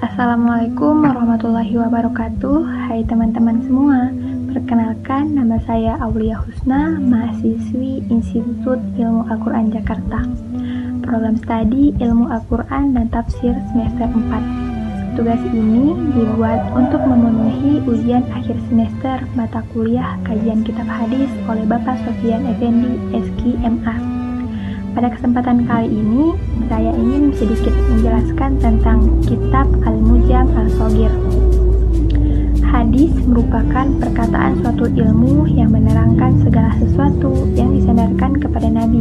Assalamualaikum warahmatullahi wabarakatuh. Hai teman-teman semua. Perkenalkan, nama saya Aulia Husna, mahasiswi Institut Ilmu Al-Quran Jakarta. Program studi Ilmu Al-Quran dan Tafsir semester 4. Tugas ini dibuat untuk memenuhi ujian akhir semester mata kuliah kajian kitab hadis oleh Bapak Sofyan Effendi, SQ MA. Pada kesempatan kali ini, saya ingin sedikit menjelaskan tentang kitab Al-Mujam Al-Shaghir. Hadis merupakan perkataan suatu ilmu yang menerangkan segala sesuatu yang disandarkan kepada Nabi,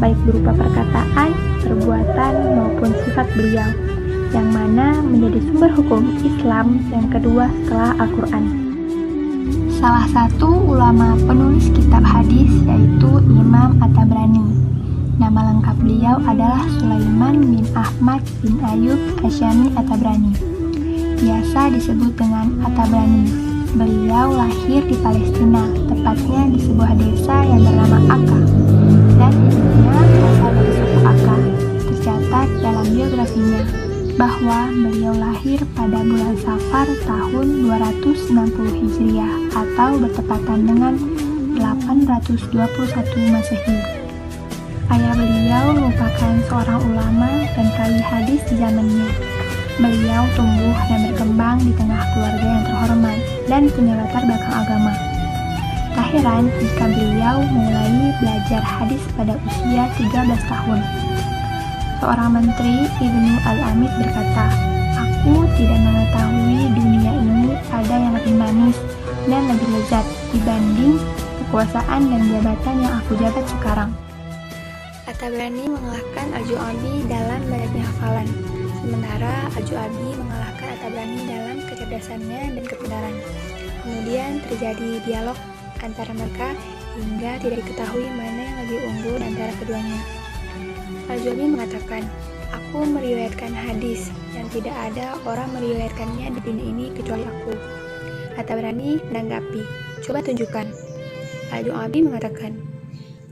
baik berupa perkataan, perbuatan, maupun sifat beliau, yang mana menjadi sumber hukum Islam yang kedua setelah Al-Quran. Salah satu ulama penulis kitab hadis yaitu Imam At-Tabrani. Nama lengkap beliau adalah Sulaiman bin Ahmad bin Ayyub Asyami At-Tabrani. Biasa disebut dengan At-Tabrani. Beliau lahir di Palestina, tepatnya di sebuah desa yang bernama Akka, dan ibunya berasal dari suku Akka. Tercatat dalam biografinya bahwa beliau lahir pada bulan Safar tahun 260 Hijriah atau bertepatan dengan 821 Masehi. Ayah beliau merupakan seorang ulama dan kali hadis di zamannya. Beliau tumbuh dan berkembang di tengah keluarga yang terhormat dan punya latar belakang agama. Tak heran jika beliau mulai belajar hadis pada usia 13 tahun. Seorang menteri, Ibnu Al-Amid, berkata, "Aku tidak mengetahui dunia ini ada yang lebih manis dan lebih lezat dibanding kekuasaan dan jabatan yang aku jabat sekarang." At-Tabrani mengalahkan Al-Ju'abi dalam banyaknya hafalan, sementara Al-Ju'abi mengalahkan At-Tabrani dalam kecerdasannya dan kebenaran. Kemudian terjadi dialog antara mereka hingga tidak diketahui mana yang lebih unggul antara keduanya. Al-Ju'abi mengatakan, "Aku meriwayatkan hadis yang tidak ada orang meriwayatkannya di dunia ini kecuali aku." At-Tabrani menanggapi, "Coba tunjukkan." Al-Ju'abi mengatakan,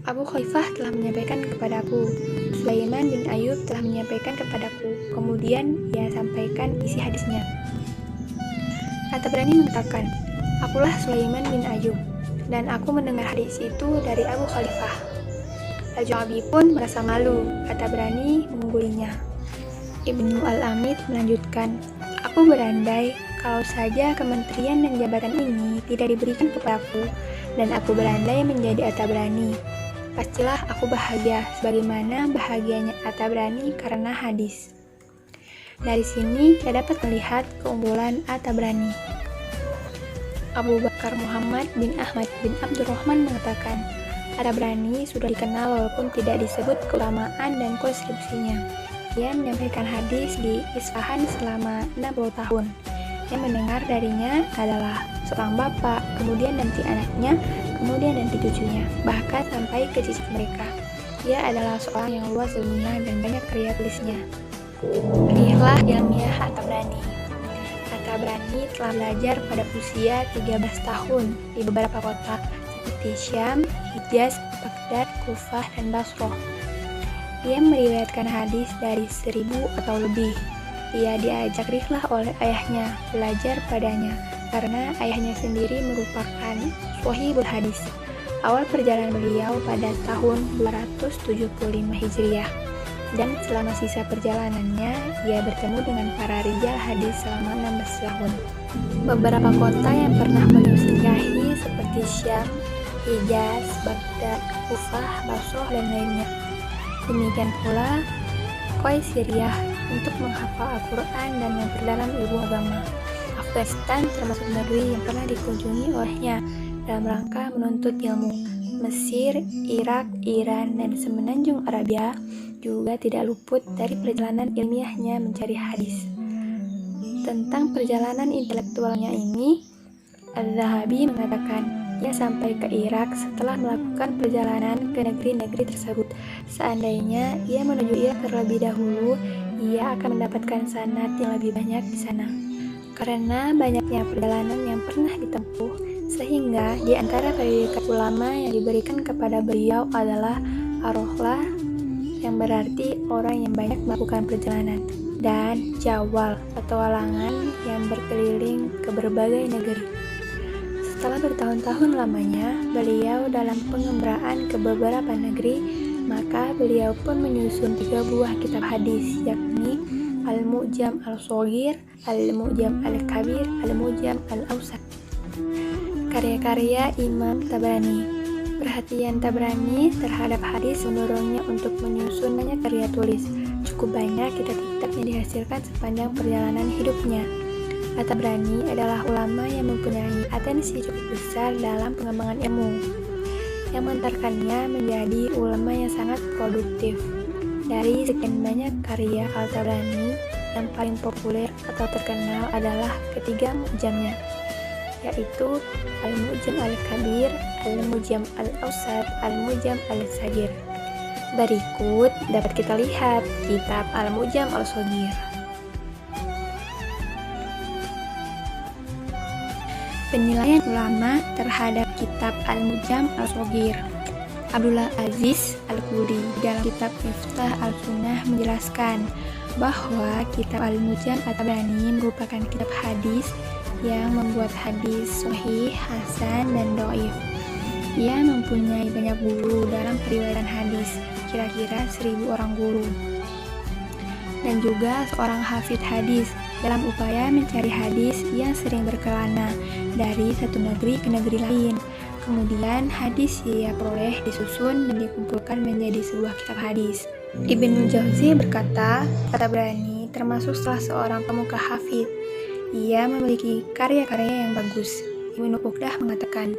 "Abu Khalifah telah menyampaikan kepadaku, Sulaiman bin Ayyub telah menyampaikan kepadaku." Kemudian ia sampaikan isi hadisnya. At-Tabrani mengatakan, "Akulah Sulaiman bin Ayyub, dan aku mendengar hadis itu dari Abu Khalifah." Al-Ju'abi pun merasa malu. At-Tabrani mengunggulinya. Ibnu Al-Amid melanjutkan, "Aku berandai kalau saja kementerian dan jabatan ini tidak diberikan kepadaku, dan aku berandai menjadi At-Tabrani, pastilah aku bahagia sebagaimana bahagianya At-Tabrani karena hadis." Dari sini kita dapat melihat keunggulan At-Tabrani. Abu Bakar Muhammad bin Ahmad bin Abdurrahman mengatakan, At-Tabrani sudah dikenal walaupun tidak disebut keulamaan dan kontribusinya. Ia menyampaikan hadis di Isfahan selama 60 tahun. Yang mendengar darinya adalah seorang bapak, kemudian nanti anaknya, kemudian nanti cucunya, bahkan sampai ke cicit mereka. Ia adalah seorang yang luas ilmunya dan banyak karya tulisnya. Rihlah ilmiah At-Tabrani. At-Tabrani telah belajar pada usia 13 tahun di beberapa kota seperti Syam, Hijaz, Baghdad, Kufah, dan Basrah. Ia meriwayatkan hadis dari 1000 atau lebih. Ia diajak rihlah oleh ayahnya belajar padanya karena ayahnya sendiri merupakan shahihul hadis. Awal perjalanan beliau pada tahun 275 Hijriah, dan selama sisa perjalanannya ia bertemu dengan para rijal hadis selama 16 tahun. Beberapa kota yang pernah beliau singgahi seperti Syam, Hijaz, Baghdad, Kufah, Basrah, dan lainnya. Demikian pula Qaisiriyah untuk menghafal Al-Quran dan memperdalam ilmu agama. Afghanistan termasuk negeri yang pernah dikunjungi olehnya dalam rangka menuntut ilmu. Mesir, Irak, Iran, dan semenanjung Arabia juga tidak luput dari perjalanan ilmiahnya mencari hadis. Tentang perjalanan intelektualnya ini, Al-Zahabi mengatakan, ia sampai ke Irak setelah melakukan perjalanan ke negeri-negeri tersebut. Seandainya ia menuju Irak terlebih dahulu, ia akan mendapatkan sanad yang lebih banyak di sana. Karena banyaknya perjalanan yang pernah ditempuh, sehingga di antara predikat ulama yang diberikan kepada beliau adalah ar-rohlah, yang berarti orang yang banyak melakukan perjalanan. dan jawal, petualangan yang berkeliling ke berbagai negeri. Setelah bertahun-tahun lamanya beliau dalam pengembaraan ke beberapa negeri, maka beliau pun menyusun 3 buah kitab hadis, yakni Al-Mu'jam Al-Shaghir, Al-Mu'jam Al-Kabir, Al-Mu'jam Al-Awsat. Karya-karya Imam Tabrani. Perhatian Tabrani terhadap hadis mendorongnya untuk menyusun banyak karya tulis. Cukup banyak kitab-kitab yang dihasilkan sepanjang perjalanan hidupnya. Tabrani adalah ulama yang mempunyai atensi cukup besar dalam pengembangan ilmu, yang mengantarkannya menjadi ulama yang sangat produktif. Dari sekian banyak karya Al-Tabrani, yang paling populer atau terkenal adalah ketiga mu'jamnya, yaitu Al-Mu'jam Al-Kabir, Al-Mu'jam Al-Awsat, Al-Mu'jam Al-Shaghir. Berikut dapat kita lihat kitab Al-Mu'jam Al-Shaghir. Penilaian ulama terhadap kitab Al-Mu'jam Al-Shaghir. Abdullah Aziz Al-Qudi dalam kitab Miftah Al-Sunnah menjelaskan bahwa kitab Al-Mu'jam At-Tabrani merupakan kitab hadis yang membuat hadis sahih, hasan, dan dhaif. Ia mempunyai banyak guru dalam periwayatan hadis, kira-kira 1000 orang guru, dan juga seorang hafidz hadis dalam upaya mencari hadis yang sering berkelana dari satu negeri ke negeri lain. Kemudian hadis ia peroleh disusun dan dikumpulkan menjadi sebuah kitab hadis. Ibnu Jauzi berkata, Tabrani termasuk salah seorang pemuka hafidz. Ia memiliki karya-karya yang bagus. Ibnu Uqdah mengatakan,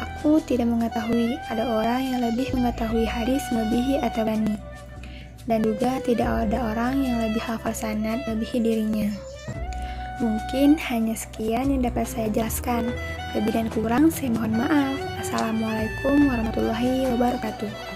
aku tidak mengetahui ada orang yang lebih mengetahui hadis melebihi At-Tabrani, dan juga tidak ada orang yang lebih hafal sanad melebihi dirinya. Mungkin hanya sekian yang dapat saya jelaskan. Lebih dan kurang saya mohon maaf. Assalamualaikum warahmatullahi wabarakatuh.